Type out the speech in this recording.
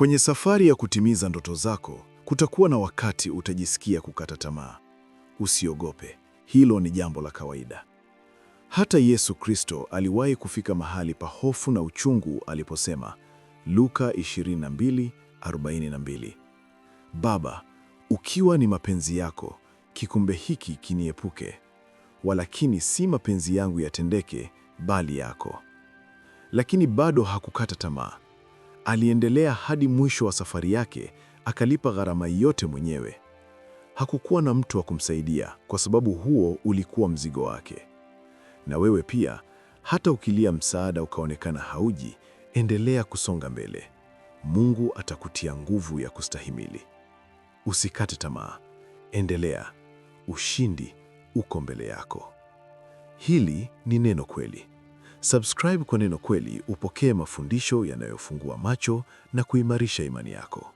Kwenye safari ya kutimiza ndoto zako, kutakuwa na wakati utajisikia kukata tamaa. Usiogope, hilo ni jambo la kawaida. Hata Yesu Kristo aliwahi kufika mahali pa hofu na uchungu aliposema, Luka 22:42, Baba, ukiwa ni mapenzi yako, kikombe hiki kiniepuke, walakini si mapenzi yangu yatendeke, bali yako. Lakini bado hakukata tamaa. Aliendelea hadi mwisho wa safari yake, akalipa gharama yote mwenyewe. Hakukuwa na mtu wa kumsaidia kwa sababu huo ulikuwa mzigo wake. Na wewe pia, hata ukilia msaada ukaonekana hauji, endelea kusonga mbele. Mungu atakutia nguvu ya kustahimili. Usikate tamaa. Endelea. Ushindi uko mbele yako. Hili ni Neno Kweli. Subscribe kwa Neno Kweli upokee mafundisho yanayofungua macho na kuimarisha imani yako.